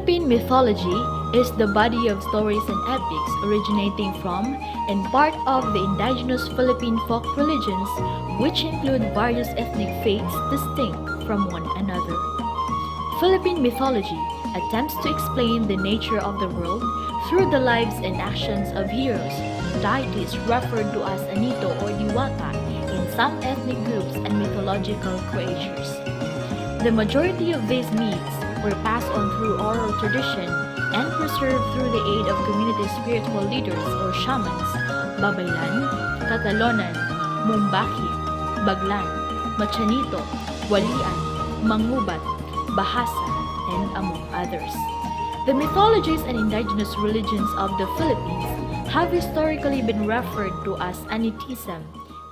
Philippine mythology is the body of stories and epics originating from and part of the indigenous Philippine folk religions, which include various ethnic faiths distinct from one another. Philippine mythology attempts to explain the nature of the world through the lives and actions of heroes, deities referred to as Anito or Diwata in some ethnic groups and mythological creatures. The majority of these myths were passed on through oral tradition and preserved through the aid of community spiritual leaders or shamans, Babaylan, Katalonan, Mumbaki, Baglan, Machanito, Walian, Mangubat, Bahasa, and among others. The mythologies and indigenous religions of the Philippines have historically been referred to as Anitism,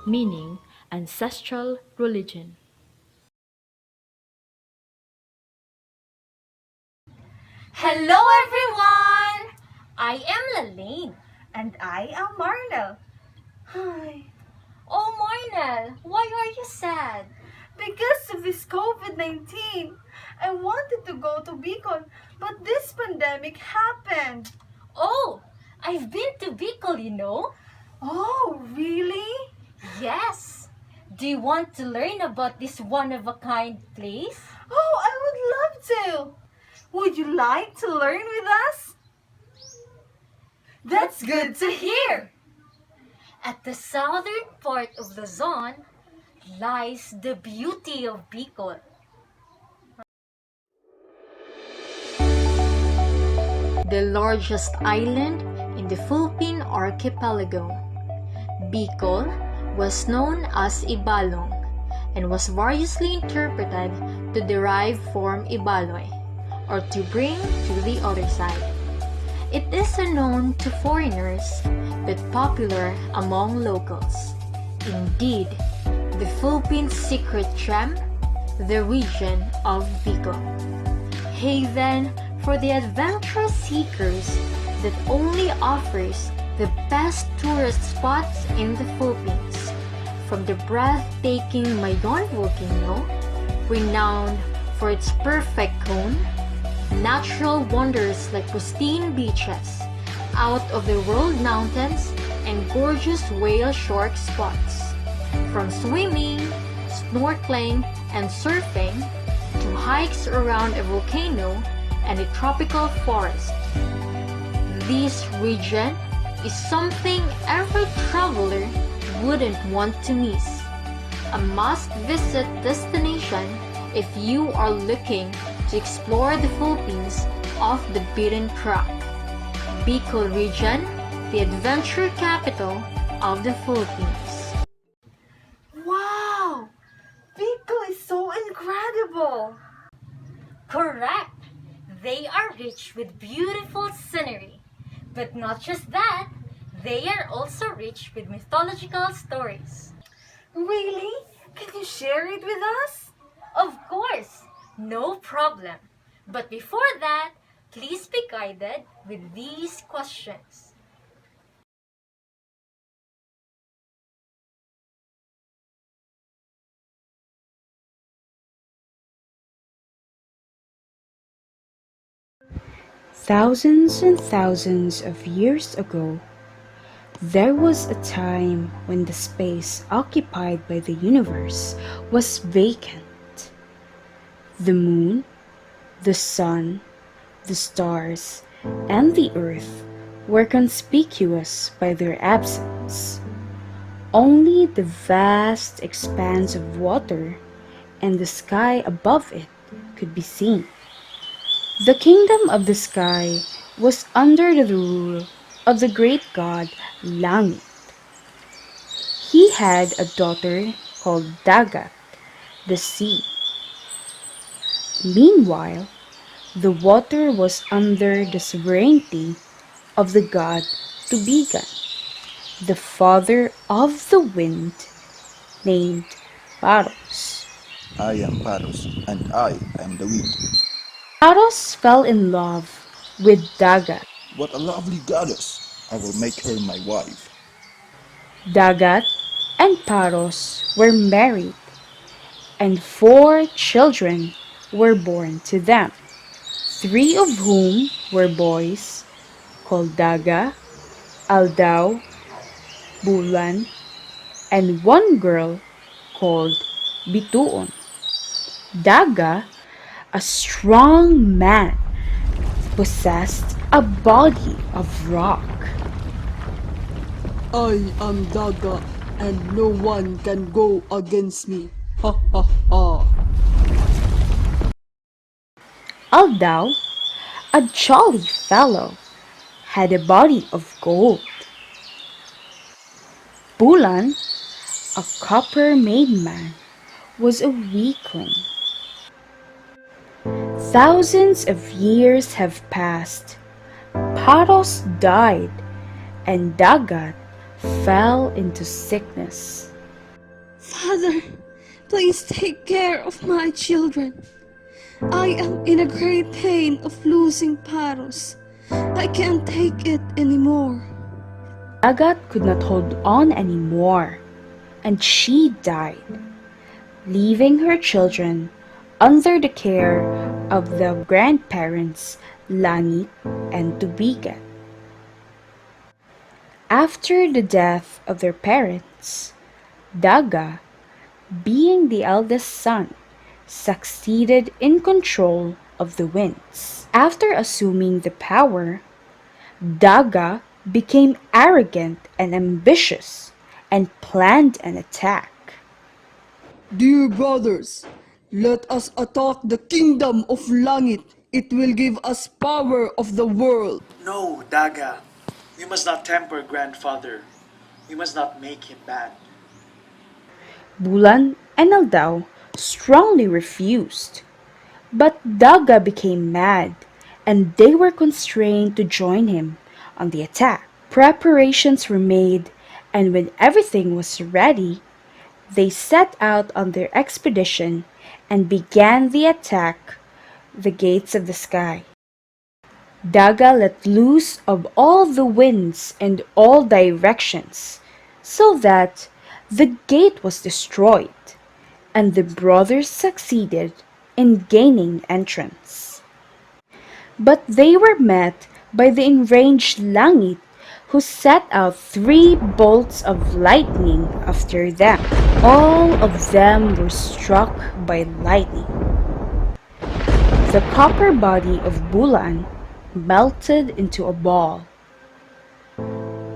meaning ancestral religion. Hello everyone! I am Lalaine. And I am Marnel. Hi. Oh Marnel, why are you sad? Because of this COVID-19, I wanted to go to Bicol, but this pandemic happened. Oh, I've been to Bicol, you know? Oh, really? Yes. Do you want to learn about this one-of-a-kind place? Oh, I would love to. Would you like to learn with us? That's good to hear! At the southern part of Luzon lies the beauty of Bicol. The largest island in the Philippine archipelago. Bicol was known as Ibalong and was variously interpreted to derive from Ibaloy, or to bring to the other side. It is unknown to foreigners but popular among locals. Indeed, the Philippines' secret gem, the region of Bicol. Haven for the adventure seekers that only offers the best tourist spots in the Philippines, from the breathtaking Mayon volcano, renowned for its perfect cone, natural wonders like pristine beaches, out-of-the-world mountains, and gorgeous whale shark spots. From swimming, snorkeling, and surfing, to hikes around a volcano and a tropical forest. This region is something every traveler wouldn't want to miss. A must-visit destination if you are looking to explore the Philippines off the beaten track. Bicol region, the adventure capital of the Philippines. Wow! Bicol is so incredible. Correct! They are rich with beautiful scenery. But not just that, they are also rich with mythological stories. Really? Can you share it with us? Of course, no problem. But before that, please be guided with these questions. Thousands and thousands of years ago, there was a time when the space occupied by the universe was vacant. The moon, the sun, the stars, and the earth were conspicuous by their absence. Only the vast expanse of water and the sky above it could be seen. The kingdom of the sky was under the rule of the great god Langit. He had a daughter called Dagat, the sea. Meanwhile, the water was under the sovereignty of the god Tubigan, the father of the wind, named Paros. I am Paros, and I am the wind. Paros fell in love with Dagat. What a lovely goddess! I will make her my wife. Dagat and Paros were married, and 4 children were born to them. three of whom were boys called Daga, Aldao, Bulan, and one girl called Bituon. Daga, a strong man, possessed a body of rock. I am Daga, and no one can go against me. Ha ha ha. Aldao, a jolly fellow, had a body of gold. Bulan, a copper-made man, was a weakling. Thousands of years have passed. Paros died, and Dagat fell into sickness. Father, please take care of my children. I am in a great pain of losing Paros. I can't take it anymore. Dagat could not hold on anymore, and she died, leaving her children under the care of the grandparents Langit and Tubigan. After the death of their parents, Daga, being the eldest son, succeeded in control of the winds. After assuming the power, Daga became arrogant and ambitious and planned an attack. Dear brothers, let us attack the kingdom of Langit. It will give us power of the world. No, Daga. We must not temper grandfather. We must not make him bad. Bulan and Aldao strongly refused, but Daga became mad and they were constrained to join him on the attack. Preparations were made, and when everything was ready, they set out on their expedition and began the attack the gates of the sky. Daga let loose of all the winds in all directions, so that the gate was destroyed, and the brothers succeeded in gaining entrance. But they were met by the enraged Langit, who set out 3 bolts of lightning after them. All of them were struck by lightning. The copper body of Bulan melted into a ball.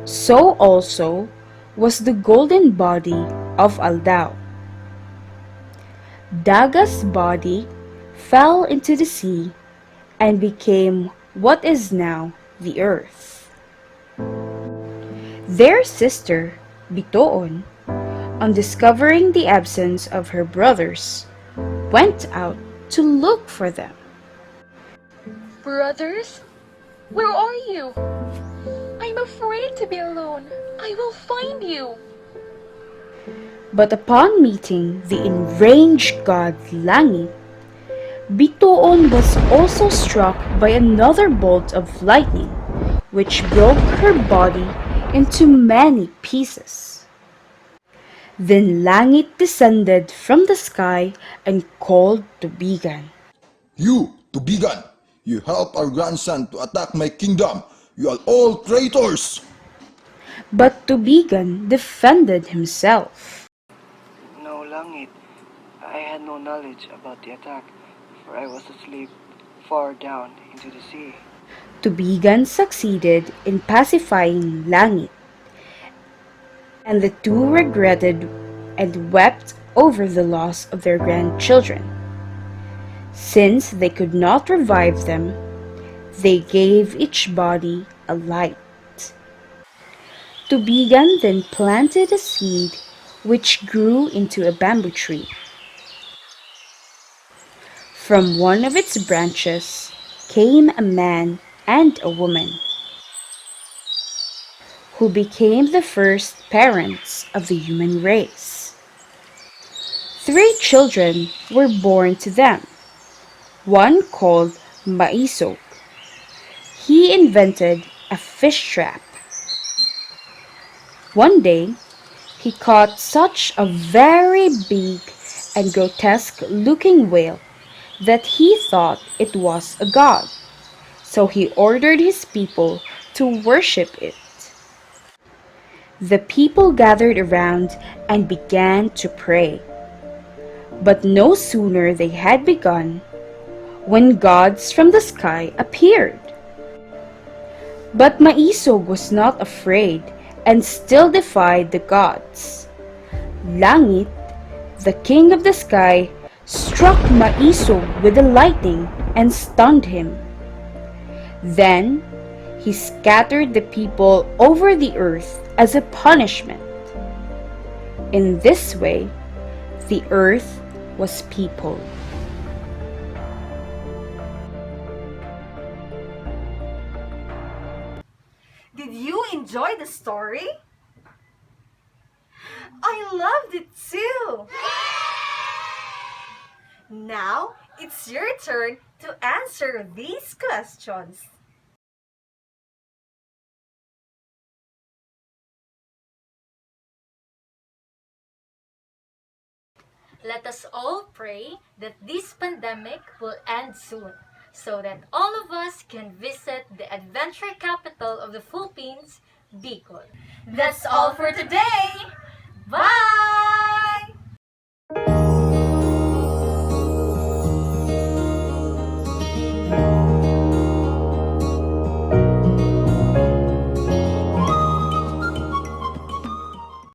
So also was the golden body of Aldao. Daga's body fell into the sea and became what is now the earth. Their sister, Bitoon, on discovering the absence of her brothers, went out to look for them. Brothers, where are you? I'm afraid to be alone. I will find you. But upon meeting the enraged god Langit, Bitoon was also struck by another bolt of lightning, which broke her body into many pieces. Then Langit descended from the sky and called to Bigan. You, to Bigan, you help our grandson to attack my kingdom. You are all traitors. But Tubigan defended himself. No, Langit. I had no knowledge about the attack, for I was asleep far down into the sea. Tubigan succeeded in pacifying Langit, and the two regretted and wept over the loss of their grandchildren. Since they could not revive them, they gave each body a light. Tubigan then planted a seed which grew into a bamboo tree. From one of its branches came a man and a woman, who became the first parents of the human race. 3 children were born to them, one called Maisog. He invented a fish trap. One day, he caught such a very big and grotesque looking whale that he thought it was a god. so he ordered his people to worship it. The people gathered around and began to pray. But no sooner they had begun, when gods from the sky appeared. But Maisog was not afraid and still defied the gods. Langit, the king of the sky, struck Maisog with the lightning and stunned him. Then he scattered the people over the earth as a punishment. In this way, the earth was peopled. Did you enjoy the story? I loved it too! Now, it's your turn to answer these questions. Let us all pray that this pandemic will end soon, so that all of us can visit the adventure capital of the Philippines, Bicol. That's all for today! Bye!